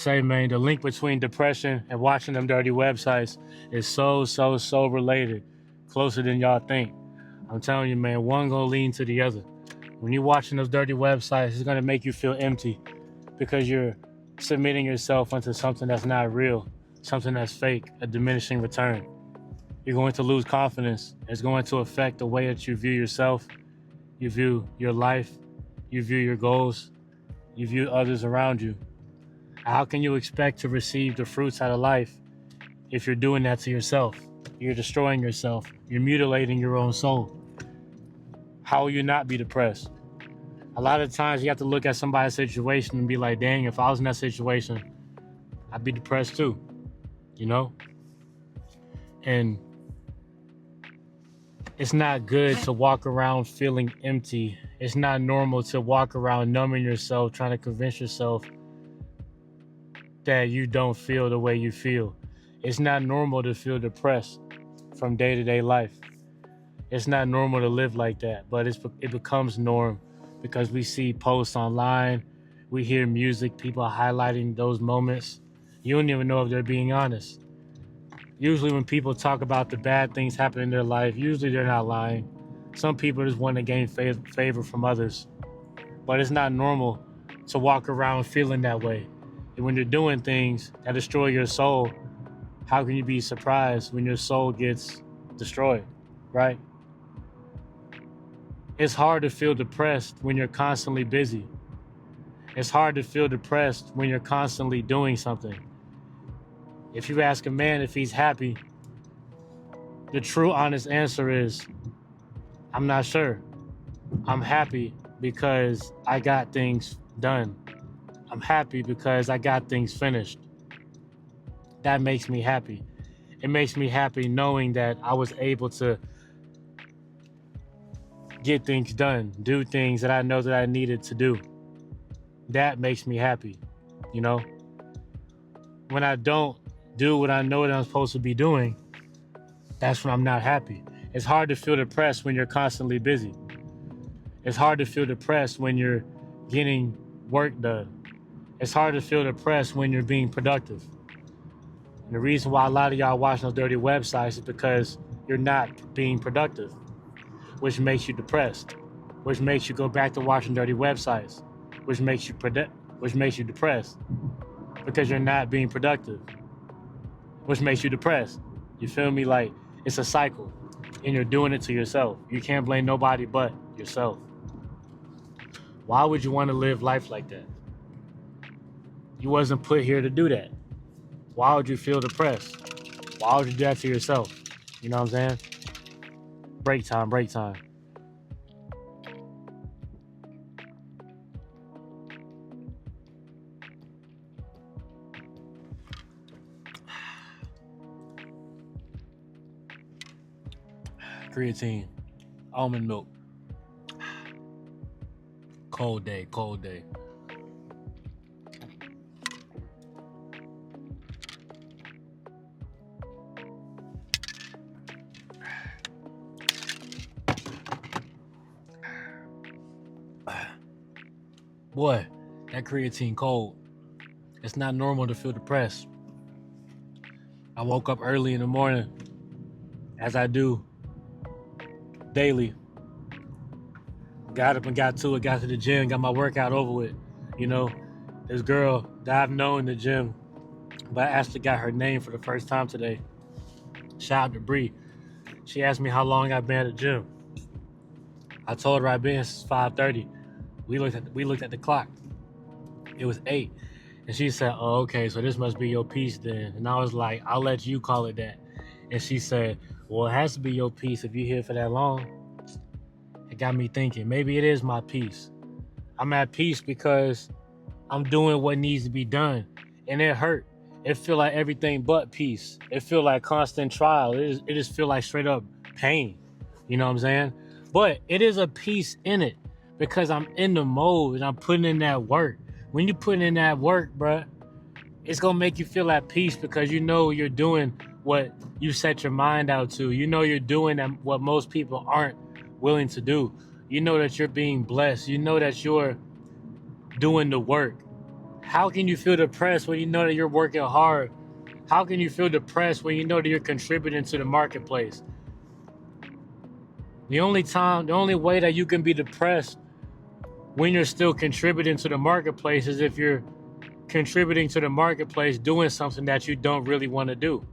say, man, the link between depression and watching them dirty websites is so related, closer than y'all think. I'm telling you, man, one gonna lean to the other. When you're watching those dirty websites, it's gonna make you feel empty because you're submitting yourself into something that's not real, something that's fake, a diminishing return. You're going to lose confidence. It's going to affect the way that you view yourself, you view your life, you view your goals, you view others around you. How can you expect to receive the fruits out of life if you're doing that to yourself? You're destroying yourself. You're mutilating your own soul. How will you not be depressed? A lot of times you have to look at somebody's situation and be like, dang, if I was in that situation, I'd be depressed too, you know? And it's not good to walk around feeling empty. It's not normal to walk around numbing yourself, trying to convince yourself that you don't feel the way you feel. It's not normal to feel depressed from day-to-day life. It's not normal to live like that, but it becomes norm because we see posts online, we hear music, people highlighting those moments. You don't even know if they're being honest. Usually when people talk about the bad things happening in their life, usually they're not lying. Some people just want to gain favor from others. But it's not normal to walk around feeling that way. And when you're doing things that destroy your soul, how can you be surprised when your soul gets destroyed, right? It's hard to feel depressed when you're constantly busy. It's hard to feel depressed when you're constantly doing something. If you ask a man if he's happy, the true honest answer is, I'm not sure. I'm happy because I got things done. I'm happy because I got things finished. That makes me happy. It makes me happy knowing that I was able to get things done, do things that I know that I needed to do. That makes me happy, you know? When I don't do what I know that I'm supposed to be doing, that's when I'm not happy. It's hard to feel depressed when you're constantly busy. It's hard to feel depressed when you're getting work done. It's hard to feel depressed when you're being productive. And the reason why a lot of y'all watching those dirty websites is because you're not being productive, which makes you depressed, which makes you go back to watching dirty websites, which makes you depressed because you're not being productive, which makes you depressed. You feel me? Like, it's a cycle and you're doing it to yourself. You can't blame nobody but yourself. Why would you want to live life like that? You wasn't put here to do that. Why would you feel depressed? Why would you do that to yourself? You know what I'm saying? Break time. Creatine, almond milk. Cold day. Boy, that creatine cold. It's not normal to feel depressed. I woke up early in the morning, as I do daily. Got up and got to the gym, got my workout over with. You know, this girl that I've known in the gym, but I actually got her name for the first time today. Shout out to Bree. She asked me how long I've been at the gym. I told her I've been since 5:30. We looked at the clock. It was 8. And she said, oh, okay, so this must be your piece then. And I was like, I'll let you call it that. And she said, well, it has to be your piece if you're here for that long. It got me thinking, maybe it is my piece. I'm at peace because I'm doing what needs to be done. And it hurt. It feel like everything but peace. It feel like constant trial. It just feel like straight up pain. You know what I'm saying? But it is a peace in it because I'm in the mode and I'm putting in that work. When you're putting in that work, bruh, it's going to make you feel at peace because you know you're doing what you set your mind out to. You know you're doing what most people aren't willing to do. You know that you're being blessed. You know that you're doing the work. How can you feel depressed when you know that you're working hard? How can you feel depressed when you know that you're contributing to the marketplace? The only way that you can be depressed when you're still contributing to the marketplace is if you're contributing to the marketplace doing something that you don't really want to do.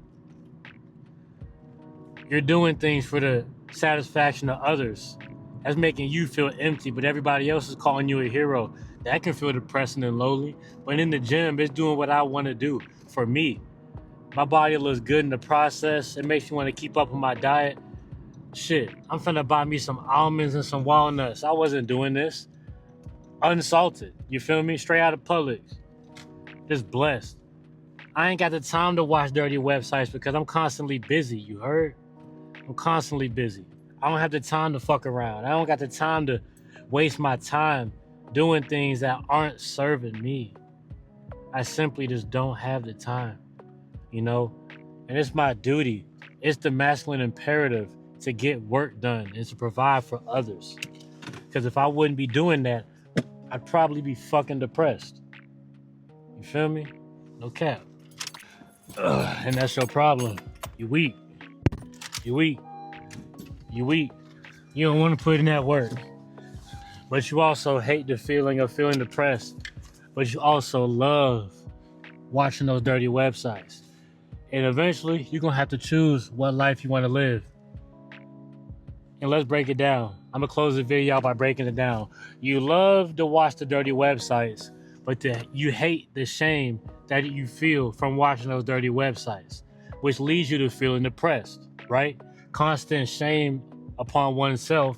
You're doing things for the satisfaction of others. That's making you feel empty, but everybody else is calling you a hero. That can feel depressing and lonely. But in the gym, it's doing what I want to do for me. My body looks good in the process. It makes me want to keep up with my diet. Shit, I'm finna buy me some almonds and some walnuts. I wasn't doing this. Unsalted. You feel me? Straight out of Publix. Just blessed. I ain't got the time to watch dirty websites because I'm constantly busy. You heard? I'm constantly busy. I don't have the time to fuck around. I don't got the time to waste my time doing things that aren't serving me. I simply just don't have the time, you know? And it's my duty. It's the masculine imperative to get work done and to provide for others. Because if I wouldn't be doing that, I'd probably be fucking depressed. You feel me? No cap. And that's your problem. You weak. You weak. You weak. You don't want to put in that work. But you also hate the feeling of feeling depressed. But you also love watching those dirty websites. And eventually, you're going to have to choose what life you want to live. And let's break it down. I'm going to close the video out by breaking it down. You love to watch the dirty websites, but you hate the shame that you feel from watching those dirty websites, which leads you to feeling depressed, right? Constant shame upon oneself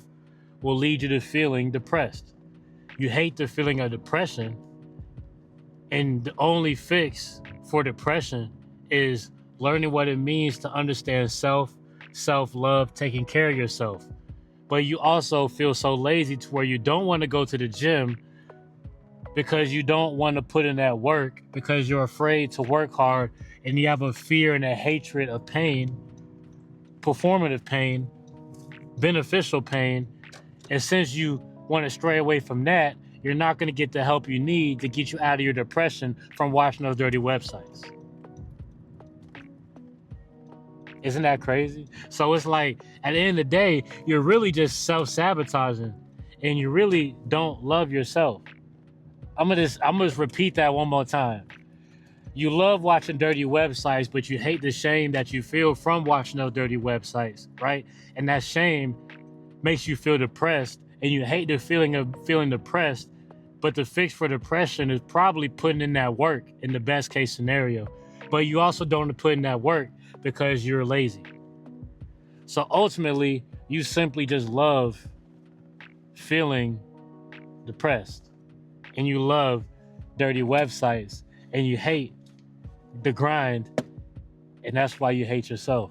will lead you to feeling depressed. You hate the feeling of depression, and the only fix for depression is learning what it means to understand self-love, taking care of yourself. But you also feel so lazy to where you don't want to go to the gym because you don't want to put in that work, because you're afraid to work hard and you have a fear and a hatred of pain, performative pain, beneficial pain. And since you want to stray away from that, you're not going to get the help you need to get you out of your depression from watching those dirty websites. Isn't that crazy? So it's like, at the end of the day, you're really just self-sabotaging and you really don't love yourself. I'm gonna just repeat that one more time. You love watching dirty websites, but you hate the shame that you feel from watching those dirty websites, right? And that shame makes you feel depressed, and you hate the feeling of feeling depressed, but the fix for depression is probably putting in that work in the best case scenario. But you also don't want to put in that work because you're lazy. So ultimately, you simply just love feeling depressed, and you love dirty websites, and you hate the grind, and that's why you hate yourself.